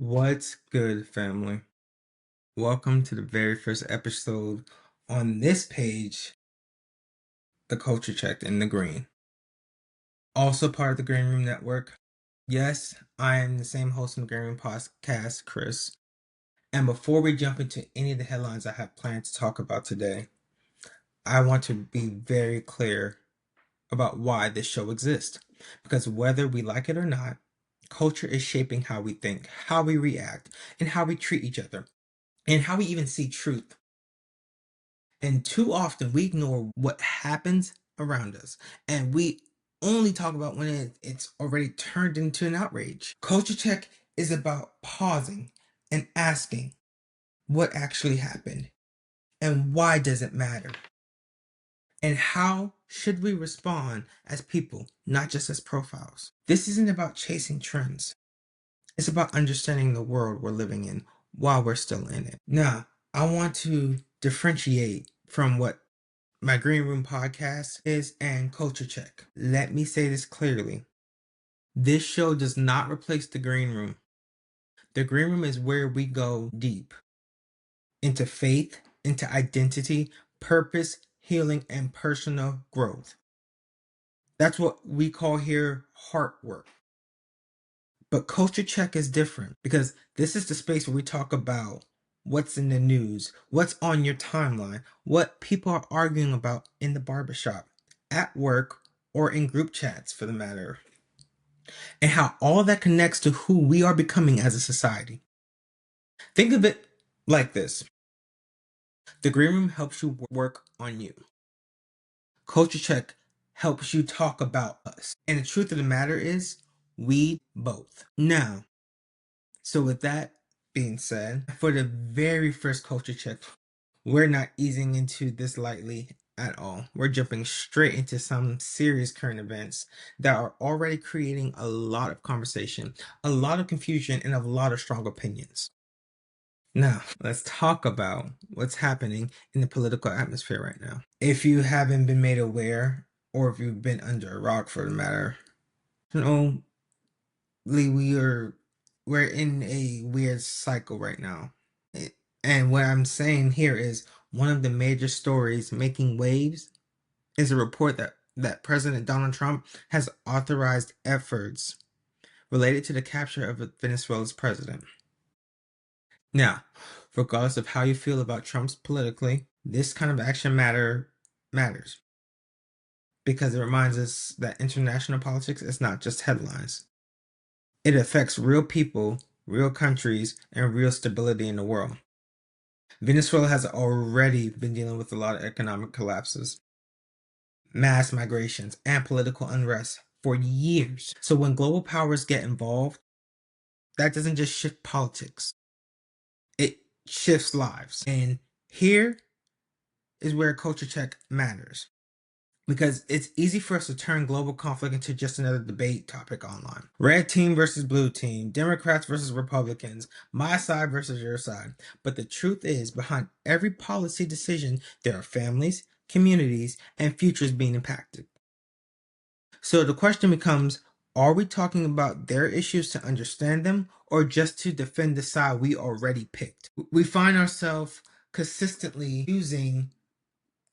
What's good, family? Welcome to the very first episode on this page, The Culture Check in the Green. Also part of the Green Room Network. Yes, I am the same host of the Green Room podcast, Chris. And before we jump into any of the headlines I have planned to talk about today, I want to be very clear about why this show exists. Because whether we like it or not, culture is shaping how we think, how we react, and how we treat each other, and how we even see truth. And too often we ignore what happens around us, and we only talk about when it's already turned into an outrage. Culture check is about pausing and asking what actually happened and why does it matter? And how should we respond as people, not just as profiles? This isn't about chasing trends. It's about understanding the world we're living in while we're still in it. Now, I want to differentiate from what my Green Room podcast is and Culture Check. Let me say this clearly. This show does not replace the Green Room. The Green Room is where we go deep into faith, into identity, purpose, healing, and personal growth. That's what we call here heart work. But Culture Check is different because this is the space where we talk about what's in the news, what's on your timeline, what people are arguing about in the barbershop, at work, or in group chats for the matter, and how all that connects to who we are becoming as a society. Think of it like this. The Green Room helps you work on you. Culture Check helps you talk about us. And the truth of the matter is, we both. Now, so with that being said, for the very first Culture Check, we're not easing into this lightly at all. We're jumping straight into some serious current events that are already creating a lot of conversation, a lot of confusion, and a lot of strong opinions. Now, let's talk about what's happening in the political atmosphere right now. If you haven't been made aware, or if you've been under a rock for the matter, we're in a weird cycle right now. And what I'm saying here is one of the major stories making waves is a report that President Donald Trump has authorized efforts related to the capture of Venezuela's president. Now, regardless of how you feel about Trump's politically, this kind of action matters because it reminds us that international politics is not just headlines. It affects real people, real countries, and real stability in the world. Venezuela has already been dealing with a lot of economic collapses, mass migrations, and political unrest for years. So when global powers get involved, that doesn't just shift politics, it shifts lives. And here is where Culture Check matters. Because it's easy for us to turn global conflict into just another debate topic online. Red team versus blue team, Democrats versus Republicans, my side versus your side. But the truth is, behind every policy decision, there are families, communities, and futures being impacted. So the question becomes, are we talking about their issues to understand them or just to defend the side we already picked? We find ourselves consistently using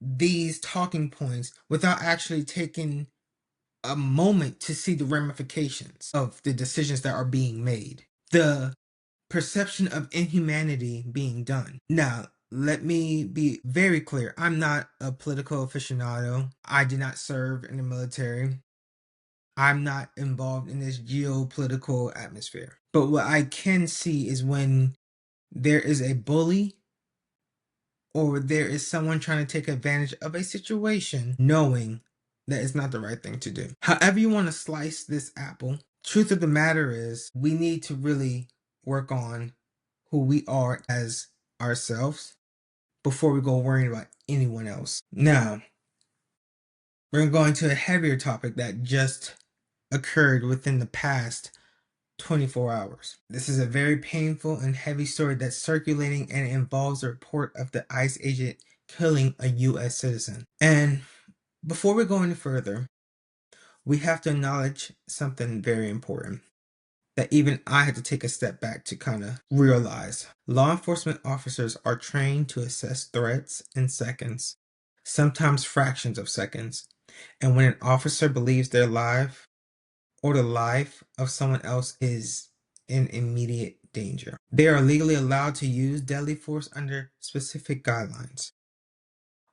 these talking points without actually taking a moment to see the ramifications of the decisions that are being made, the perception of inhumanity being done. Now, let me be very clear. I'm not a political aficionado. I did not serve in the military. I'm not involved in this geopolitical atmosphere. But what I can see is when there is a bully or there is someone trying to take advantage of a situation, knowing that it's not the right thing to do. However you want to slice this apple, truth of the matter is we need to really work on who we are as ourselves before we go worrying about anyone else. Now, we're going to a heavier topic that just occurred within the past 24 hours. This is a very painful and heavy story that's circulating and involves a report of the ICE agent killing a U.S. citizen. And before we go any further, we have to acknowledge something very important. that even I had to take a step back to kind of realize. Law enforcement officers are trained to assess threats in seconds, sometimes fractions of seconds. And when an officer believes their life or the life of someone else is in immediate danger, they are legally allowed to use deadly force under specific guidelines.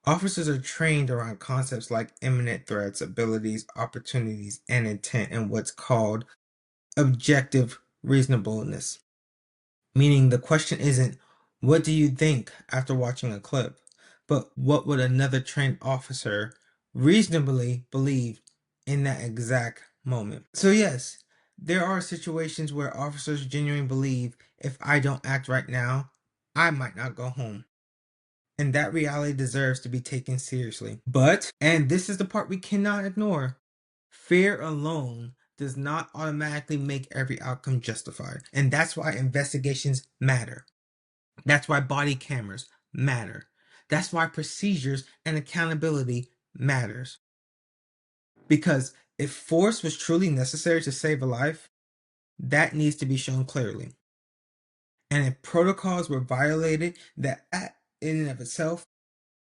Officers are trained around concepts like imminent threats, abilities, opportunities, and intent in what's called objective reasonableness. Meaning the question isn't, what do you think after watching a clip, but what would another trained officer reasonably believe in that exact moment? So, yes, there are situations where officers genuinely believe if I don't act right now, I might not go home. And that reality deserves to be taken seriously. But, and this is the part we cannot ignore, fear alone does not automatically make every outcome justified. And that's why investigations matter. That's why body cameras matter. That's why procedures and accountability matters. Because if force was truly necessary to save a life, that needs to be shown clearly. And if protocols were violated, that in and of itself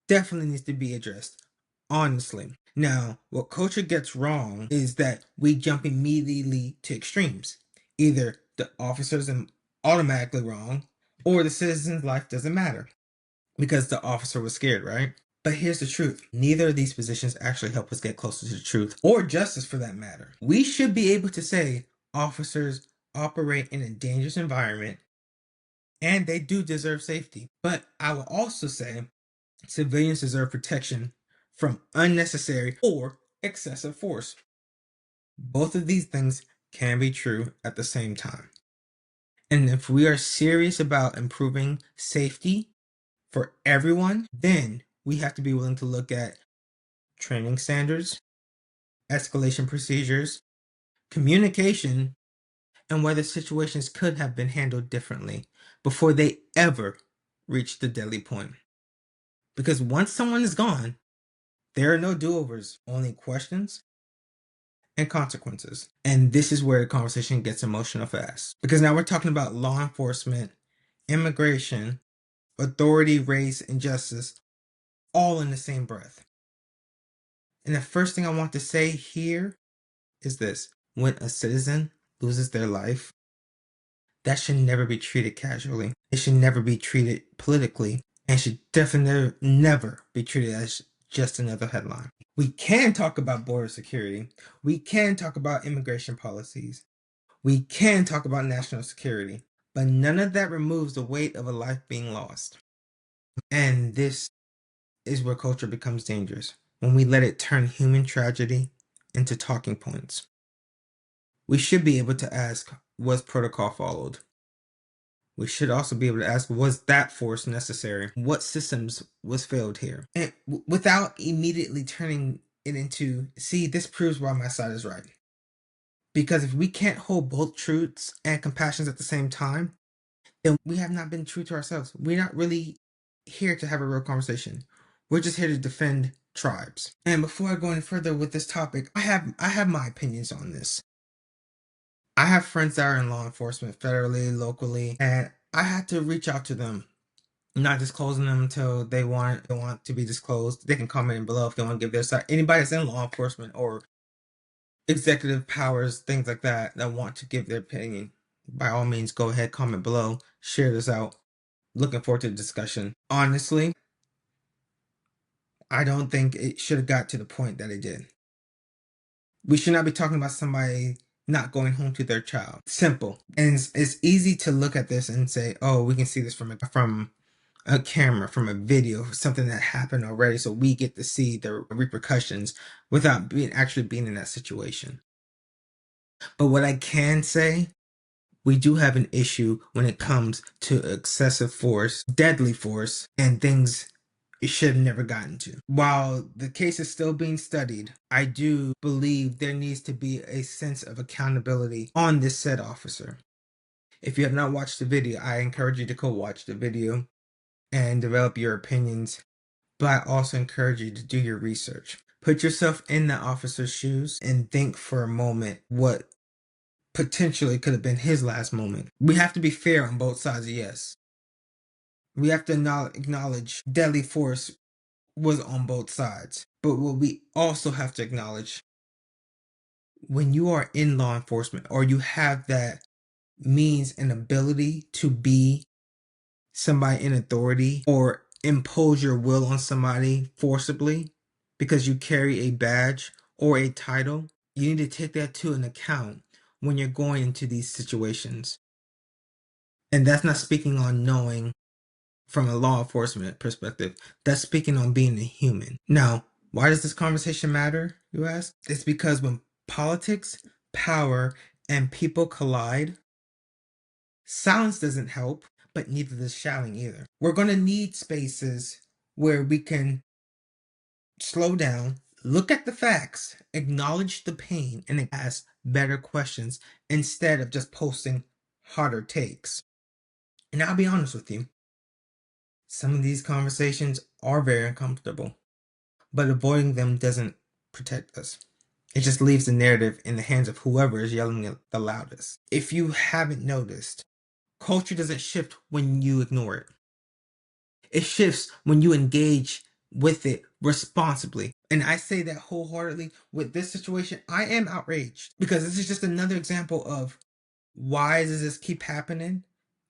definitely needs to be addressed, honestly. Now, what culture gets wrong is that we jump immediately to extremes. Either the officers are automatically wrong, or the citizen's life doesn't matter because the officer was scared, right? But here's the truth. Neither of these positions actually help us get closer to the truth, or justice for that matter. We should be able to say officers operate in a dangerous environment and they do deserve safety. But I will also say civilians deserve protection from unnecessary or excessive force. Both of these things can be true at the same time. And if we are serious about improving safety for everyone, then we have to be willing to look at training standards, escalation procedures, communication, and whether situations could have been handled differently before they ever reach the deadly point. Because once someone is gone, there are no do-overs, only questions and consequences. And this is where the conversation gets emotional fast. Because now we're talking about law enforcement, immigration, authority, race, and justice, all in the same breath. And the first thing I want to say here is this. When a citizen loses their life, that should never be treated casually. It should never be treated politically, and should definitely never be treated as just another headline. We can talk about border security. We can talk about immigration policies. We can talk about national security. But none of that removes the weight of a life being lost. And this is where culture becomes dangerous, when we let it turn human tragedy into talking points. We should be able to ask, was protocol followed? We should also be able to ask, was that force necessary? What systems was failed here? And without immediately turning it into, see, this proves why my side is right. Because if we can't hold both truths and compassions at the same time, then we have not been true to ourselves. We're not really here to have a real conversation. We're just here to defend tribes. And before I go any further with this topic, I have my opinions on this. I have friends that are in law enforcement, federally, locally, and I had to reach out to them. Not disclosing them until they want to be disclosed. They can comment in below if they want to give their side. Anybody that's in law enforcement or executive powers, things like that, that want to give their opinion, by all means, go ahead, comment below, share this out. Looking forward to the discussion. Honestly, I don't think it should have got to the point that it did. We should not be talking about somebody not going home to their child. Simple. And it's easy to look at this and say, oh, we can see this from a camera, from a video, something that happened already, so we get to see the repercussions without actually being in that situation. But what I can say, we do have an issue when it comes to excessive force, deadly force, and things it should have never gotten to. While the case is still being studied, I do believe there needs to be a sense of accountability on this said officer. If you have not watched the video, I encourage you to go watch the video and develop your opinions, but I also encourage you to do your research. Put yourself in the officer's shoes and think for a moment what potentially could have been his last moment. We have to be fair on both sides, yes. We have to acknowledge deadly force was on both sides. But what we also have to acknowledge, when you are in law enforcement or you have that means and ability to be somebody in authority or impose your will on somebody forcibly because you carry a badge or a title, you need to take that to an account when you're going into these situations. And that's not speaking on knowing from a law enforcement perspective. That's speaking on being a human. Now, why does this conversation matter, you ask? It's because when politics, power, and people collide, silence doesn't help, but neither does shouting either. We're going to need spaces where we can slow down, look at the facts, acknowledge the pain, and ask better questions instead of just posting harder takes. And I'll be honest with you, some of these conversations are very uncomfortable, but avoiding them doesn't protect us. It just leaves the narrative in the hands of whoever is yelling it the loudest. If you haven't noticed, culture doesn't shift when you ignore it. It shifts when you engage with it responsibly. And I say that wholeheartedly with this situation. I am outraged because this is just another example of why does this keep happening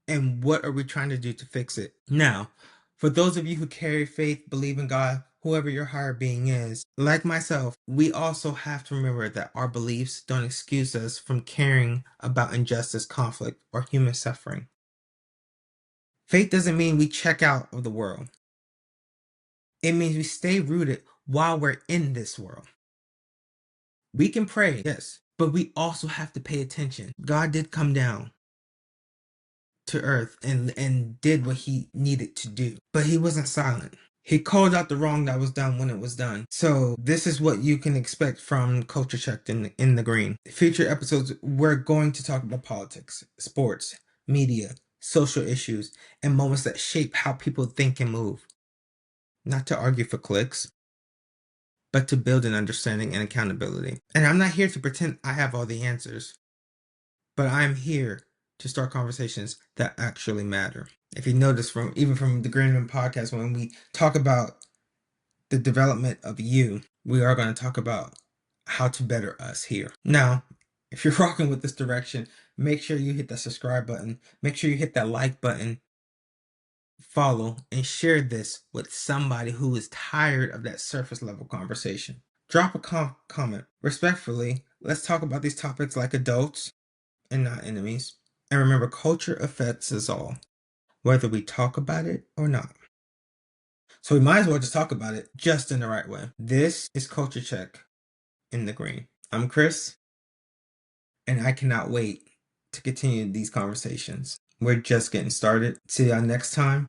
and what are we trying to do to fix it? Now, for those of you who carry faith, believe in God, whoever your higher being is, like myself, we also have to remember that our beliefs don't excuse us from caring about injustice, conflict, or human suffering. Faith doesn't mean we check out of the world. It means we stay rooted while we're in this world. We can pray, yes, but we also have to pay attention. God did come down to earth and did what he needed to do, but he wasn't silent. He called out the wrong that was done when it was done. So this is what you can expect from Culture Checked in the Green. Future episodes, we're going to talk about politics, sports, media, social issues, and moments that shape how people think and move. Not to argue for clicks, but to build an understanding and accountability. And I'm not here to pretend I have all the answers, but I'm here to start conversations that actually matter. If you notice from the Green Room podcast, when we talk about the development of you, we are going to talk about how to better us here. Now, if you're rocking with this direction, make sure you hit that subscribe button. Make sure you hit that like button, follow, and share this with somebody who is tired of that surface level conversation. Drop a comment. Respectfully, let's talk about these topics like adults and not enemies. And remember, culture affects us all, whether we talk about it or not. So we might as well just talk about it just in the right way. This is Culture Check in the Green. I'm Chris, and I cannot wait to continue these conversations. We're just getting started. See y'all next time.